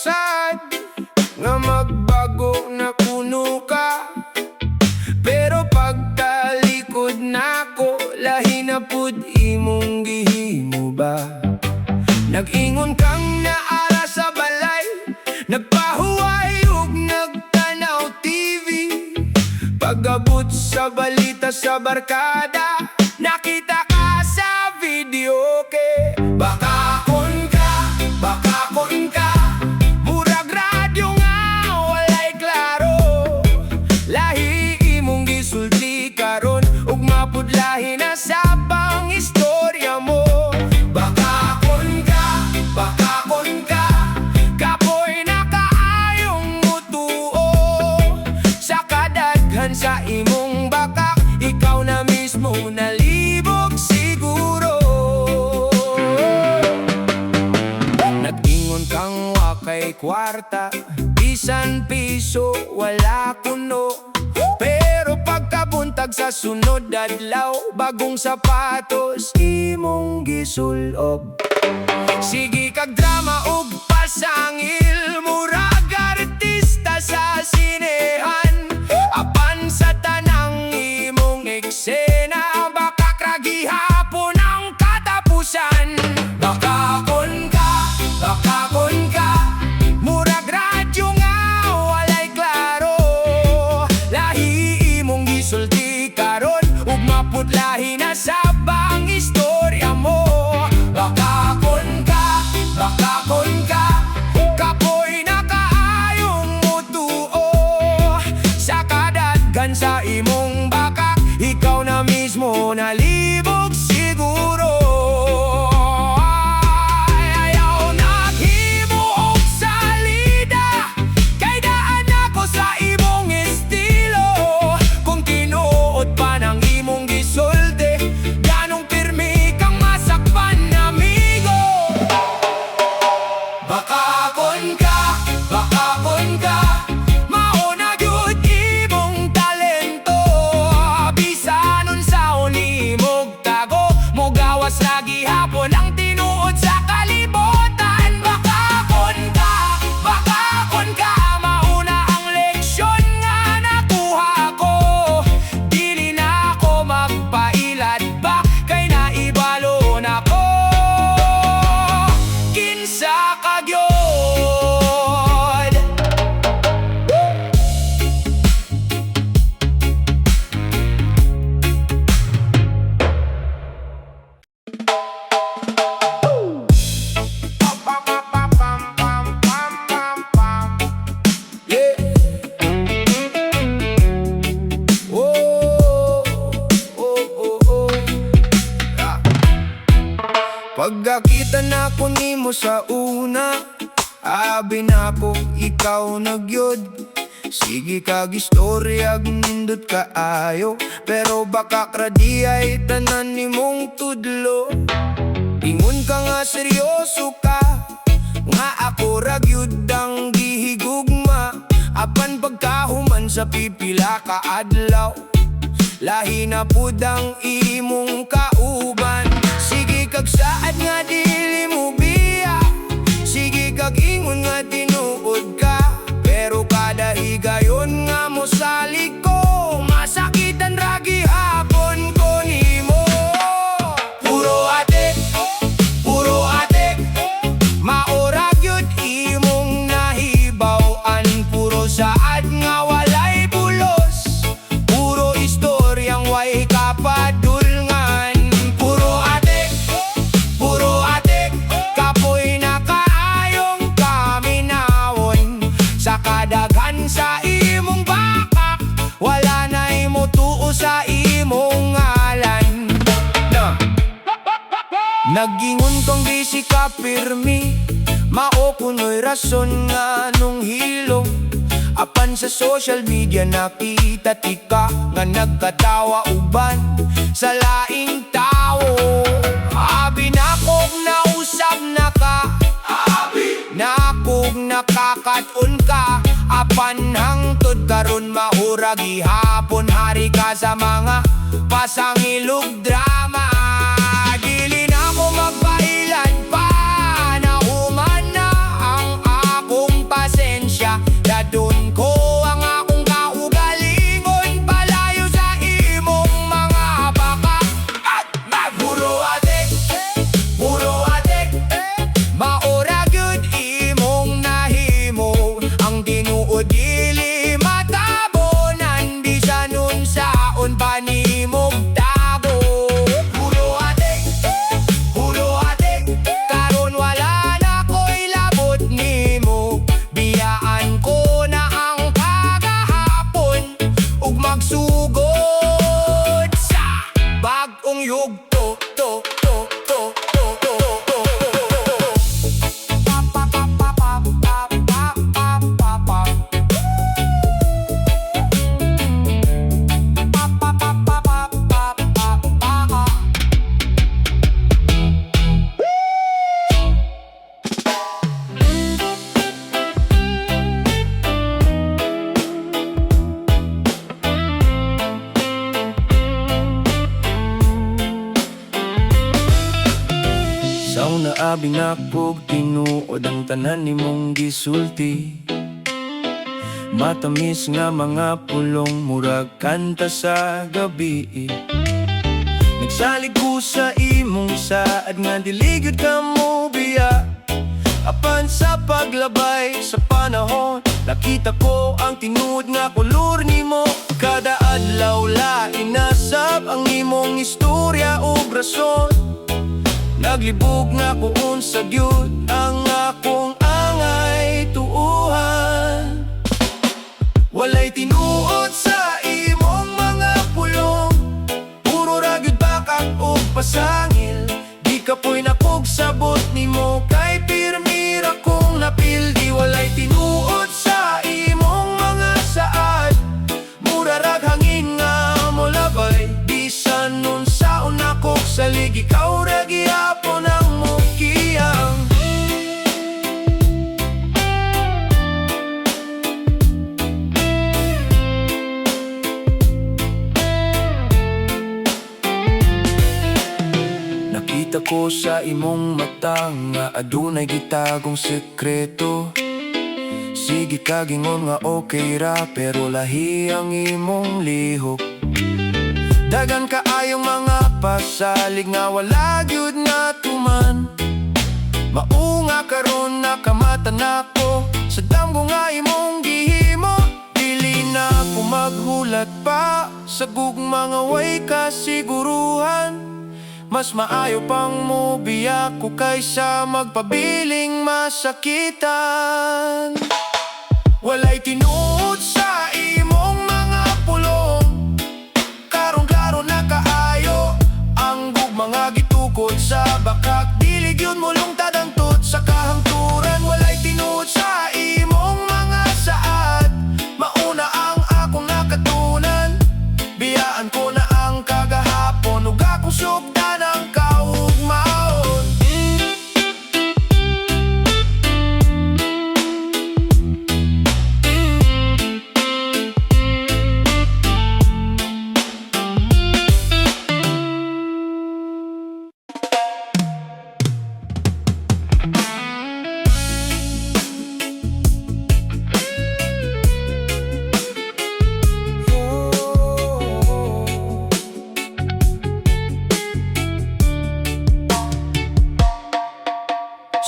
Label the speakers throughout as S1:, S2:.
S1: sad nga magbago na kuno ka. Pero pagtalikod nako, lahi na pud imong gihimo ba? Nag-ingon kang naara sa balay, nagpahuway ug nagtanaw TV. Pag-abot sa balita sa barkada, nakita ka sa video ke. Baka kon ka, murag radyo nga walay klaro. Lahi imong gisulti karon, ug mapud lahi na sa pang istorya mo. Baka kon ka, kapoy na kaayong mutuo. Sa kadaghan sa imong baka, ikaw na mismo nalibog siguro. Nag-ingon kang wakay kwarta, bisan piso wala kuno. Pero pagkabuntag sa sunod adlaw, bagong sapatos imong gisulob. Sige kag drama ug pasangil, murag artista sa sinehan. Apan sa tanang imong eksena, baka kragi hapon ang katapusan. Baka kon ka, murag radyo nga walay klaro. Lahi imong gisulti karon, ug mapud lahi na sa bang istorya mo. Baka kon ka, kapoy na kaayong mutuo. Sa kadaghan sa imong baka, ikaw na mismo nalibog siguro. Ayaw naghimo og salida, kay daan ako sa imong estilo. Kung tinuod pa ng imong gisulti, ganong pirmi kang masakpan, amigo. Baka kon ka, mauna gyud imong talento. Bisan unsaon imong tago, mo gawas lagi hapon ang tinuod sa kalibutan. Baka kon ka, mauna ang leksyon nga nakuha ko. Dili na ako magpailad ba, kay naibalo na ko. Kinsa ka gyud. Yeah. Oh. Ah. Pagkakita na ko nimo sa una, abi na ko ikaw nagyod. Sige kag istorya nindot kaayo, pero baka kradi ay tanan nimong tudlo. Ingon ka nga seryoso ka, nga ako ragyud ang gihigugma. Apan pagkahuman sa pipila ka adlaw, lahi na pud ang imong kauban. Sige kag saad nga dili mo biya, sige kag ingon nga tinuod ka. Pero kada higayon nga mo salig ko, masakitan ragi hapon ko nimo. Puro atik, maorag yun imong nahibawan. Puro saad nga walay bulos, puro istoryang way kapadulngan. Puro atik, kapoy na kaayong kaminawon. Sa kadaghan sa imong baka, wala na imo tuo sa imong ngalan. Nagingon kang di si kapirmi, mao kuno'y rason nga nung hilong. Apan sa social media nakita tika, nga nagkatawa uban sa laing tao. Abi na kog nausap na ka, nakog nakakaton ka. Apan hangtod karon maura gihapon, hari ka sa mga pasangilog drama. Dili na ko magpailan pa, nauman na ang akong yugto to to to to to to pa pa pa pa pa pa pa pa pa pa pa pa pa pa pa pa. Sa una abing nakog tinuod ang tanan nimong gisulti. Matamis nga mga pulong murag kanta sa gabi. Nagsalig ko sa imong saad nga diligid ka mo biya. Apan sa paglabay sa panahon, nakita ko ang tinuod nga kulor nimo. Kada adlaw lain nasab ang imong istorya ug rason. Naglibog nga ko unsa gyud ang akong angay tuuhan. Walay tinuod sa imong mga pulong, puro ra gyud bakak ug pasangil. Di ka po'y napugsabot nimo kay pirmira kong napildi. Walay tinuod sa imong mga saad, mura rag hangin nga molabay. Bisan nun sa unakok salig ikaw ra gihapon ang mukiyang. Nakita ko sa imong mata nga adunay gitagong sekreto. Sige kagingon nga okay ra pero lahi ang imong lihok. Dagan kaayong mga pasalig nga wala gyud na tuman. Maunga karon nakamata nako sa damgo nga imong gihimo. Dili na ko maghulat pa sa gugma nga way kasiguruhan. Mas maayo pang mubiya ko kaysa magpabiling masakitan. Walay tinuod sa imong mga pulong, karong-klaro na kaayo ang gugma gitukod sa bakak. Dili gyud mo lungtad ang tut sa kahangturan. Walay tinuod sa imong mga saad, mauna ang akong nakatunan. Biyaan ko na ang kagahapon ug akong sugdan ang kaugmaon.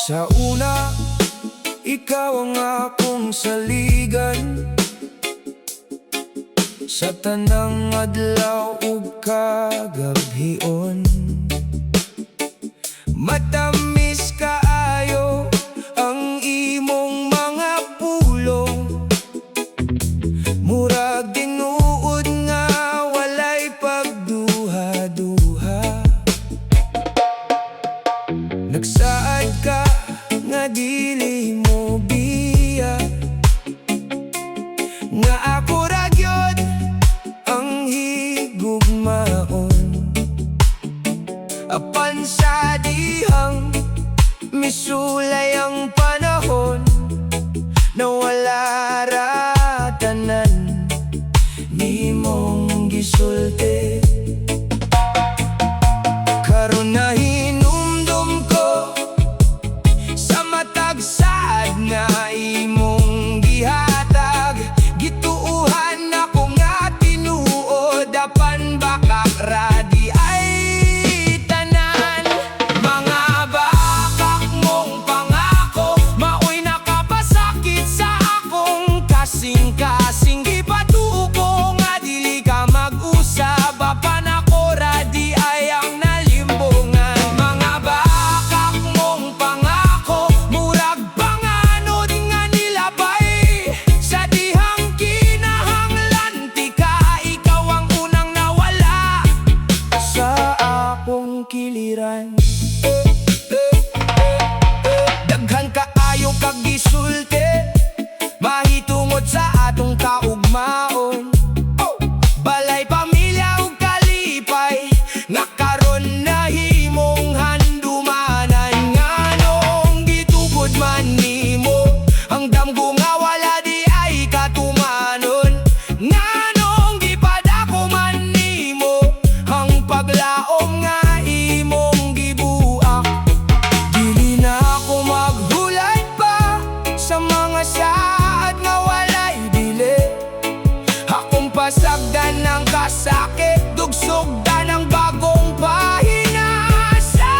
S1: Sa una, ikaw ang akong saligan. Sa tanang adlaw ug kagabhion, matamis kaayo ang imong mga pulong. Murag tinuod nga walay pagduha-duha. Nagsaad ka nga dili mo biya, nga ako ra gyud ang higugmaon. Apan sa dihang misulay ang panahon, nawala ra tanan nimong gisulti. Karon na hinumdum ko sa matag saad nga imong gihatag. Gituuhan ako nga tinuod, apan bakak ra di ay tanan. Mga bakak mong pangako, maoy nakapasakit sa akong kasing-kasing. Gipatuko nga dili ka mag-usab, apan ako ra di ay ang nalimbo nga kiliran. Daghan kaayo kag gisulti, mahitungod sa atong kaugmaon. Balay pamilya ug kalipay, nga karon nahimong handumanan. Nganong gitukod man nimo ang damgo nga wala di ay katumanon. Nganong gipadako man nimo ang paglaom nga imong gibuak. Dili na ako maghulay pa sa mga saad nga walay dili. Akong pasagdan ng kasakit, dugsugdan ng bagong pahina sa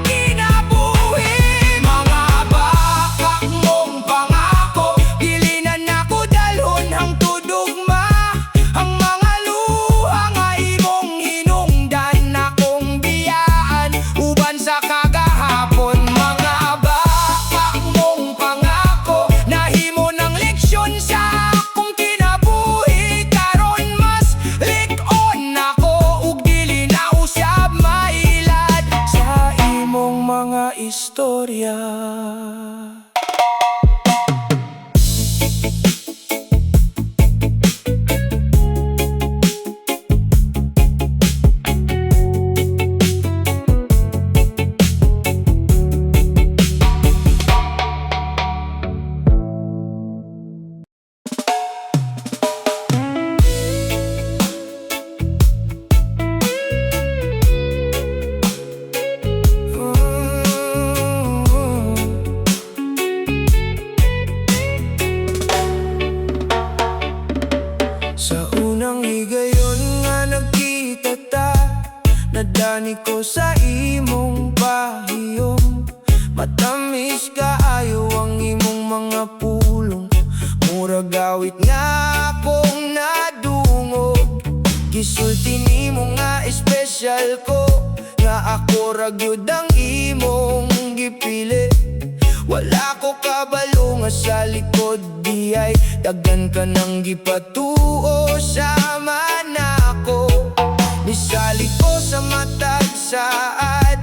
S1: kinabuhi. Mga bakak mong pangako, gilinan ako dalhon ang tudugma. Ang mga luha nga imong hinungdan, akong biyaan uban sa kagahapon. Mga bakak mong pangako, nahimo ng leksyon sa akong kinabuhi. Karon mas lik-on ako ug dili na usab mailad sa imong mga istorya. Sa unang higayon nga nagkita ta, nadani ko sa imong pahiyom. Matamis kaayo ang imong mga pulong, murag awit nga akong nadungog. Gisulti nimo nga espesyal ko, nga ako ragyod ang imong gipili. Wala ko kabalo nga sa likod di ay daghan ka nang gipatuo sa manako. Misali ko sa matag saad,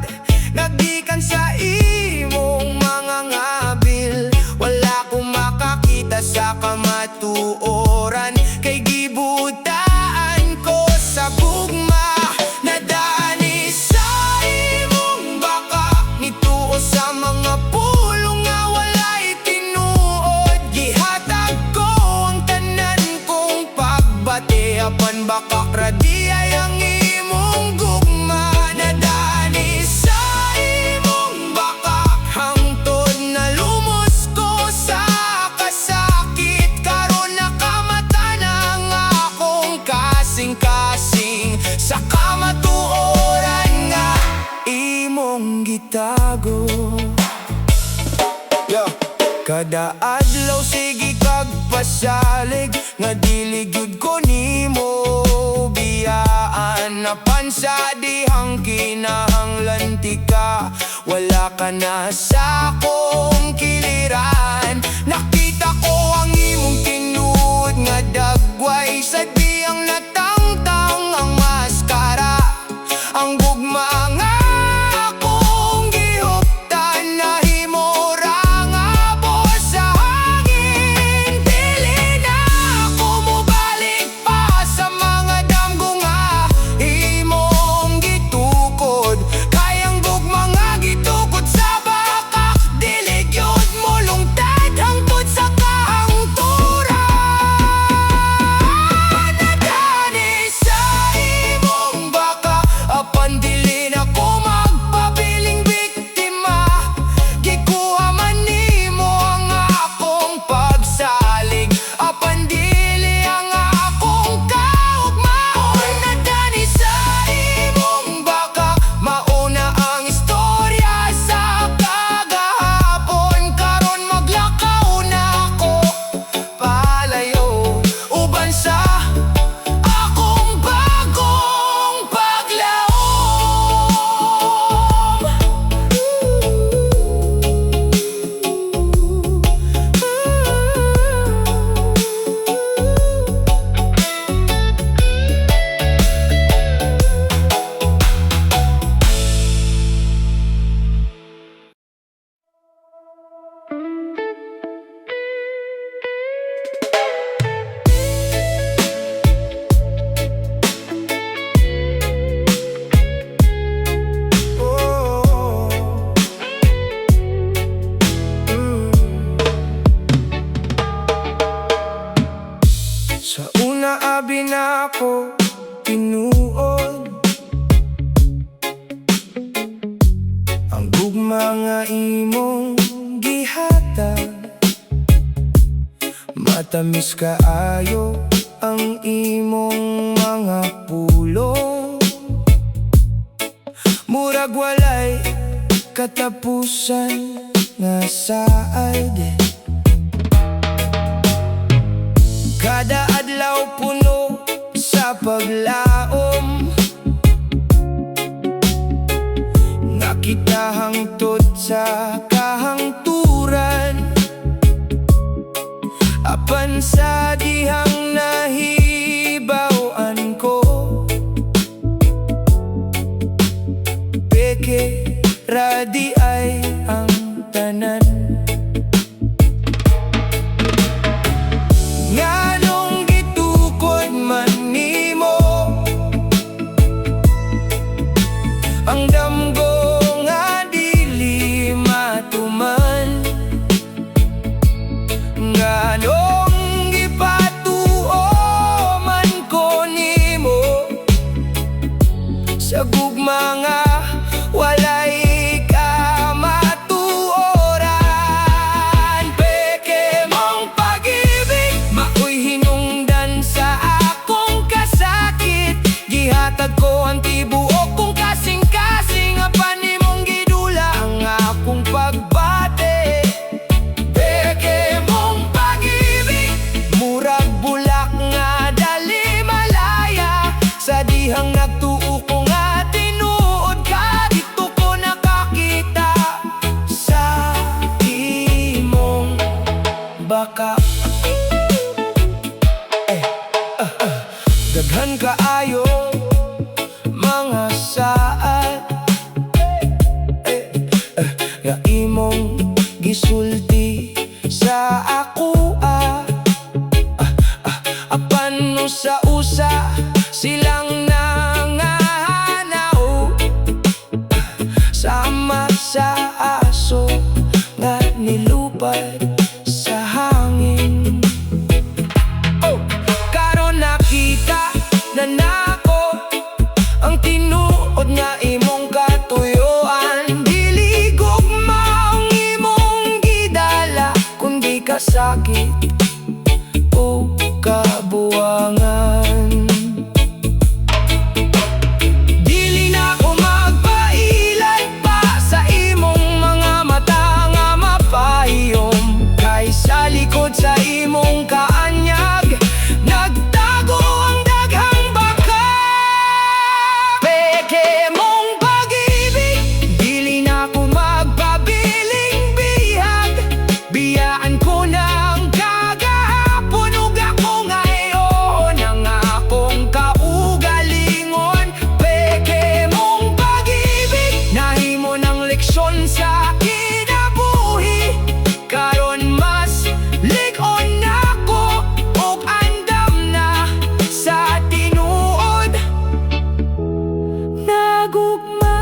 S1: nagdikan sa imong mga ngabil. Wala ko makakita sa kamatuoran, kay gibutaan ko sa gugma. Nadani sa imong baka, nituo sa mga pulong nga walay tinuod. Gihatag ko ang tanan kong pagbati, apan baka kradi ay ang imong gugma. Nadani sa imong baka, hangtod na lumos ko sa kasakit. Karon nakamata na ang akong kasing-kasing sa kamatuoran nga imong gitago. Kada adlaw sige kag pasalig, nga dili gyud ko nimo biyaan. Napan sa dihang kinahanglan tika, wala ka na sa akong kiliran. Nakita ko ang imong tinuod nga dagway, sa diyang natangtang ang maskara. Ang gugma nga akong gihuptan, nahimo ra nga buos sa hangin. Dili na ako mobalik pa sa mga damgo nga imong gitukod. Kayang gugma nga gitukod sa bakak, dili gyud mga imong gihatag. Matamis kaayo ang imong mga pulong, murag walay katapusan nga saad. Kada adlaw puno sa paglaom, nga kita hangtod sa kahangturan. Apan sa dihang nahibawan ko, peke radi ay ang tanan. Nganong gitukod man nimo ang damgo nga dili matuman. Nganong gipatuo man ko nimo sa gugma nga walay ka matuoran. Peke mong pag-ibig maoy hinungdan sa akong kasakit. Gihatag ko ang tibuok kong kasing-kasing, apan nimong gidula ang akong pagbate. Peke mong pag-ibig murag bulak nga dali malaya, sa dihang nagtuo ko nga tinuod ka. Dito ko nakakita sa imong baka. Daghan kaayo mga saad nga imong gisulti sa ako. Apan no sa usa silang nangahanaw, sama sa aso nga nilupad sa hangin. Karon nakita na nako ang tinuod nga imong katuyuan. Dili gugma ang imong gidala, kundi kasakit o kabuwangan. Dili na ko magpailan pa sa imong mga mata nga mapahiyom, kay sa likod sa imong kaanyag nagtago ang daghang baka. Peke mong pag-ibig dili na ko magpabiling bihag. Biyaan ko ng kagahapon ug ako ngayon ang akong kaugalingon. Peke mong pag-ibig nahimo ng leksyon sa kinabuhi. Karon mas lig-on nako ug andam na sa tinuod nagugma.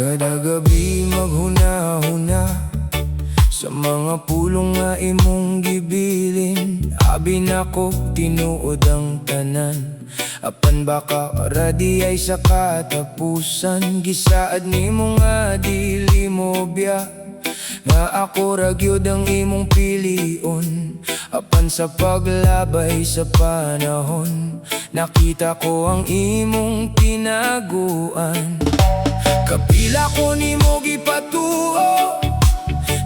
S1: Kada gabi maghuna-huna sa mga pulong nga imong gibilin. Abi nako tinuod ang tanan, apan baka radi ay sa katapusan. Gisaad nimo nga dili mo biya, nga ako ragyod ang imong pilion. Apan sa paglabay sa panahon, nakita ko ang imong tinaguan. Kapila ko nimo gipatuo,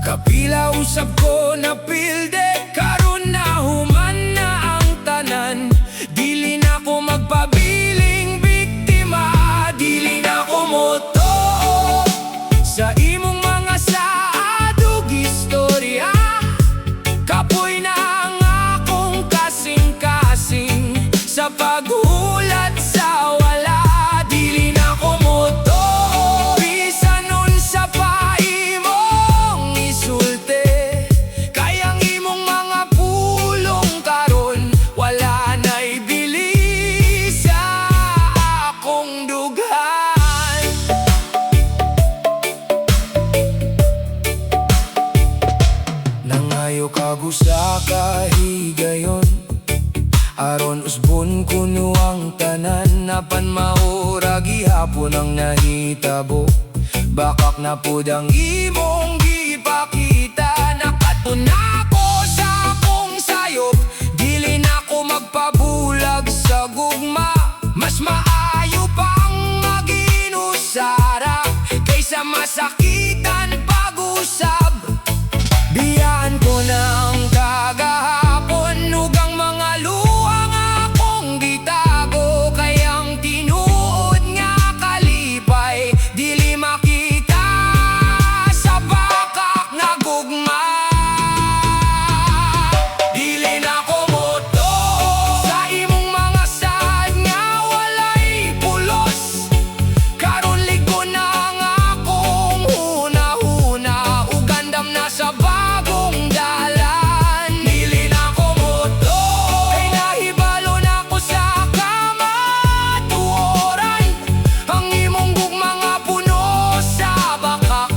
S1: kapila usab ko na pilde. Karon na human na ang tanan, dili na ko magpabiling biktima. Dili na ko moto sa imong mga saad ug istorya. Nangayo kagusa kahigayon, aron usbon kuno ang tanan. Napan maura gihapon ang nahitabo, bakak na pud ang imong gipakita. Nakatuna ko sa akong sayop, dili na ko magpabulag sa gugma. Mas maayo pang maginusara kaysa masakitan pag-usab. Biyaan ko ng kagahapon, ugang mga luha nga akong gitago. Kayang tinuod nga kalipay, dili makita sa bakak nga gugma. Dili na ko moto sa imong mga sad nga walay pulos. Karon ligo na nga akong huna-huna, ugandam na sa bagong dalan. Dili na ko moto, kay nahibalo na ko sa kamatuoran. Ang imong gugma nga puno sa bakak,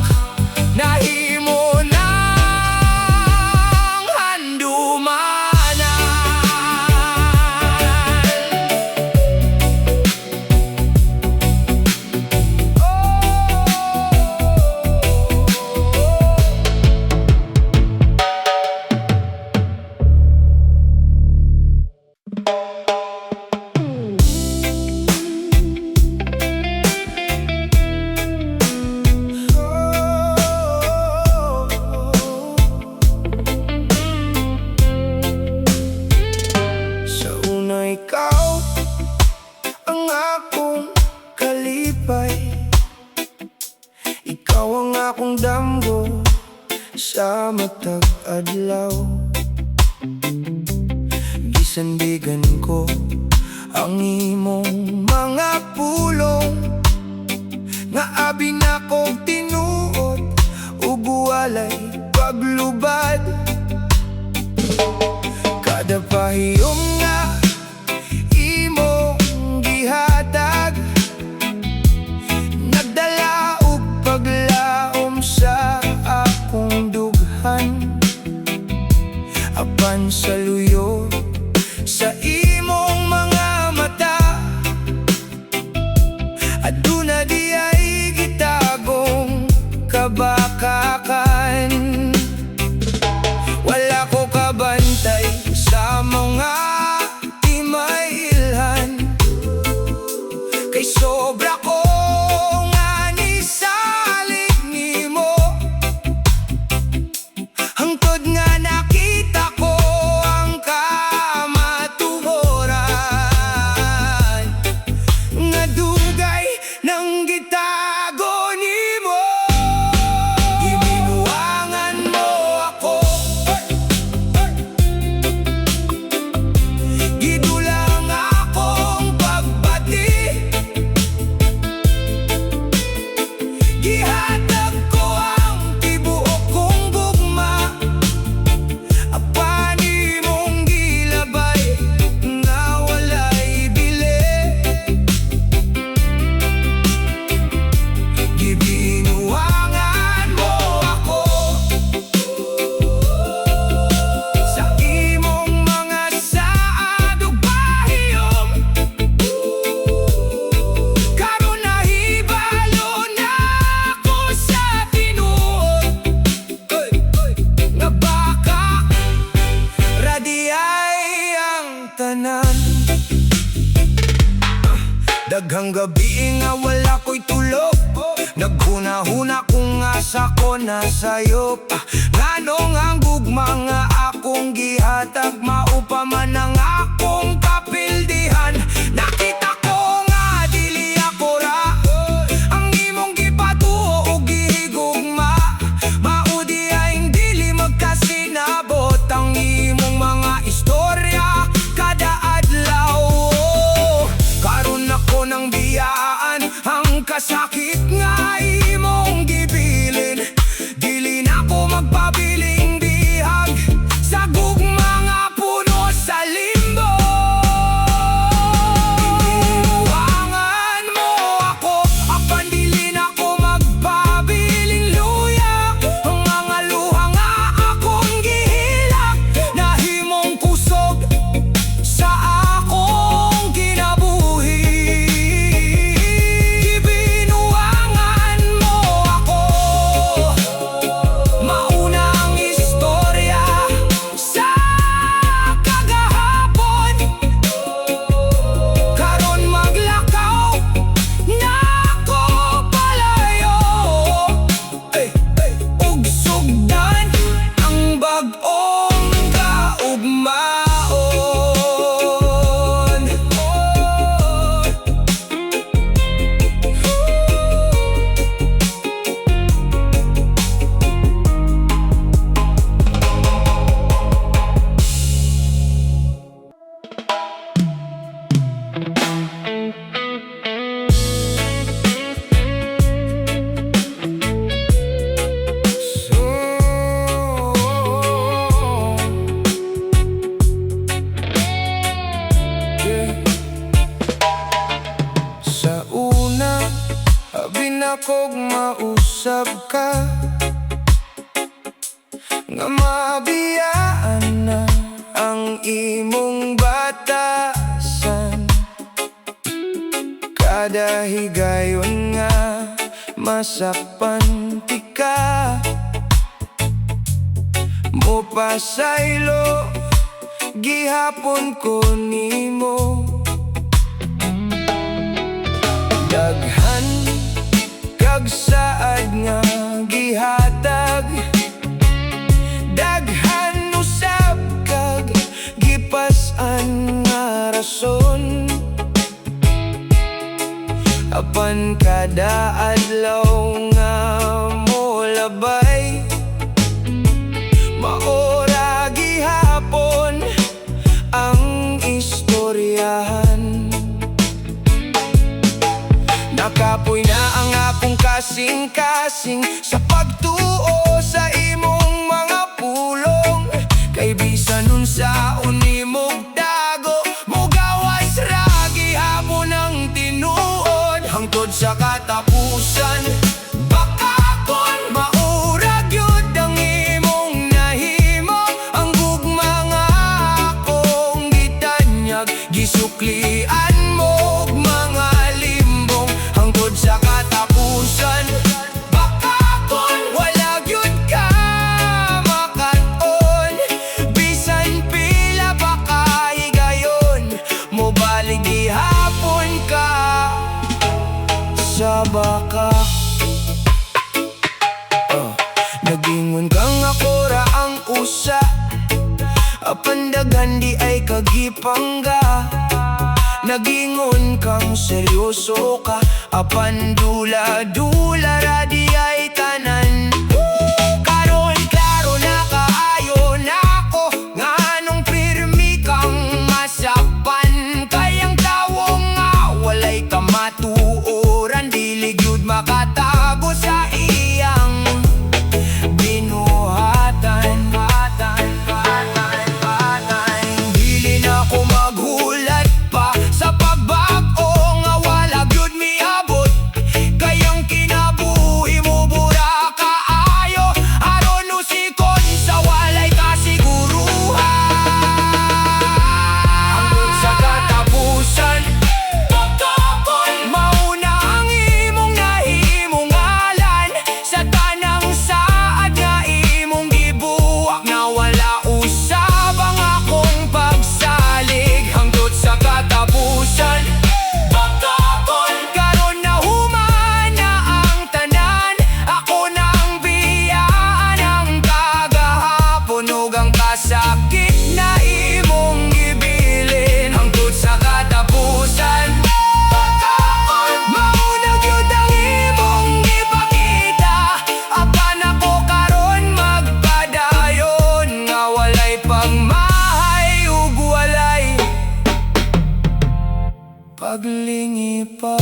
S1: nahimo ng handumanan. Sa una ikaw ang akong kalipay, ikaw ang akong damgo sa matag adlaw. Gisandigan ko ang imong mga pulong, nga abi na ko tinuod ug walay paglubad. Kada pahiyom nga imong gihatag, nagdala og paglaom sa akong dughan. Apan sa luyo sa imong mga mata, aduna di ay gitagong kabakakan. Wala ko kabantay sa mga imailhan, kay sobra ko nga nisalig nimo. Hangtod nga nakita ko ang kamatuoran, nga dugay ng gitago nimo. Giminuangan mo ako, gidulang akong pagbati. Gihatag ko ang tibuok kong gugma, apan imong gilabay nga walay bili. Gibinuangan mo ako sa imong mga saad ug pahiyom. Karon nahibalo na ako sa tinuod, nga baka radi ay ang tanan. Daghang gabi nga wala ko'y tulog, naghuna-huna kung asa ko na sayop. Nganong ang gugma nga akong gihatag, maupaman ang akong kapildihan. Nakita ko nga dili ako ra ang imong gipatuo ug gihigugma. Maudi ay dili magkasinabot ang imong mga istorya kada adlaw. Karon ako ng biyaan ang kasakit nga imong gibilin. Dili na ko magpabiling bihag sa gugma nga puno sa limbo. nga mabiyaan na ang imong batasan. Kada higayon nga masakpan ti ka, mo pasaylo gihapon ko nimo. Daghan kag saad nga gihatag, daghan usab kag gipas-an nga rason. Apan kada adlaw nga mo labay, maora gihapon ang istoryahan. Nakapoy na ang akong kasing-kasing sa pagtuo sa imong mga pulong. Kay bisan unsa unimog dago, mugawas ra gihapon ang tinuod. Hangtod sa katapusan, baka kon maurag yun ang imong nahimo. Ang gugma nga akong gitanyag, gisuklian mo og mga limbong. Hangtod sa katapusan, baka kon wala gyud ka makat-on. Bisan pila baka higayon, mo balik gihapon ka sa baka. Nagingon kang ako ra ang usa, apan daghan di ay kagipangga. Nagingon kang seryoso ka, apan dula-dula ra di ay tanan. Karon klaro na kaayo na ako, nganong pirmi kang masapan. Kayang tawo nga walay kamatuoran, dili gyud makatago sa iyang binuhatan. Dili na ko maghulat pa sa pagbag-o nga wala gyud miabot. Kayang kinabuhi mo bura kaayo, aron usikon sa walay kasiguruhan. Hangtod sa katapusan, pagkapon mauna ang imong nahimungalan. Sa tanang saad nga imong gibuwak, na wala usab ang akong pagsalig. Hangtod sa katapusan, pagkapon karon na humana ang tanan. Ako na ang biyaan ang kagahapon, ug ang kasakit na imong gibilin. Hangtod sa katapusan, pagkapon mauna gyud ang imong gipakita. Apan ako karon magpadayon, nga walay pagmahay ug walay paglingi pa.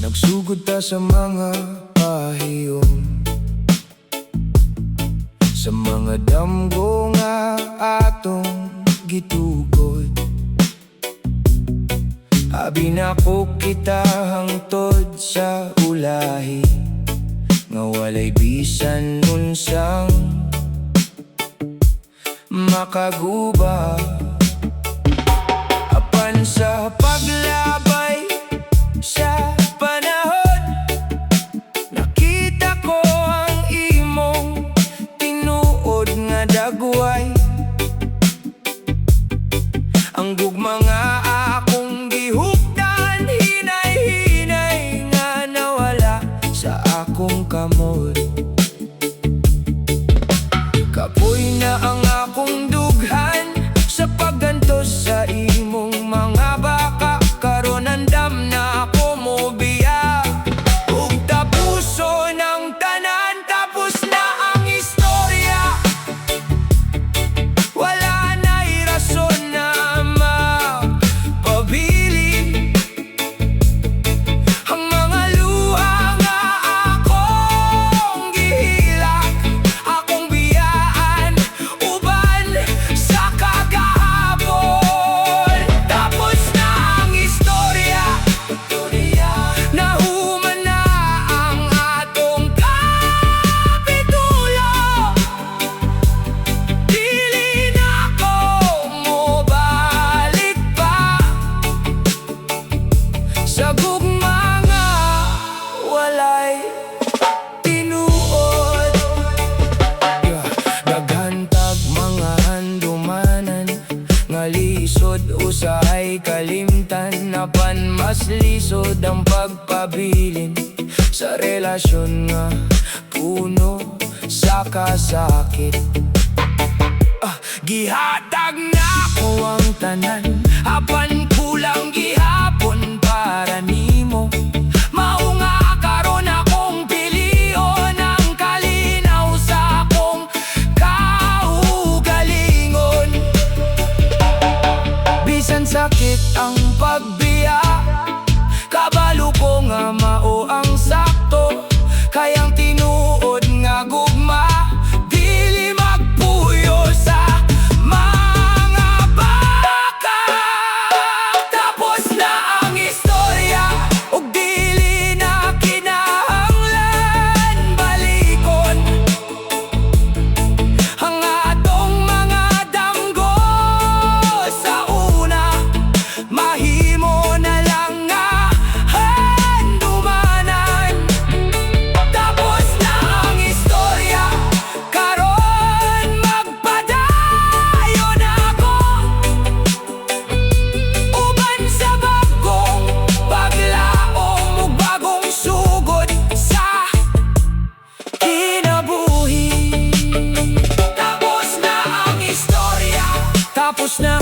S1: Nagsugod ta sa mga pahiyon, sa mga damgo nga atong gitugod. Abi na ko kita hangtod sa ulahi, nga walay bisan unsang makaguba. Apan sa paglabay sa panahon, nakita ko ang imong tinuod nga dagway. Ang gugma nga akong gihuptan, hinay-hinay nga nawala sa akong kamot. Kapoy na ang akong dughan sa paggantos sa imong mga baka. Karon andam na ako mo biya, ug tapuso ng tanan. Tapos na ang istorya, wala na'y rason. malisod, usahay kalimtan, napan mas lisod ang pagpabilin sa relasyon nga puno sa kasakit. Gihatag na ko ang tanan, apan kulang gihapon para nimo. Mao nga karon akong pilion ang kalinaw sa akong kaugalingon. Bisan sakit ang pagbiya, kabalo ko nga mao ang sakto, kayang tinuod nga gugma, dili magpuyo sa mga baka. Tapos na ang istorya, ug dili na kinahanglan balikon ang atong mga damgo sa una. Mahimo na lang nga handumanan. Tapos na ang istorya, karon magpadayon ako uban sa bagong paglaom ug bagong sugod sa kinabuhi. Tapos na ang istorya, tapos na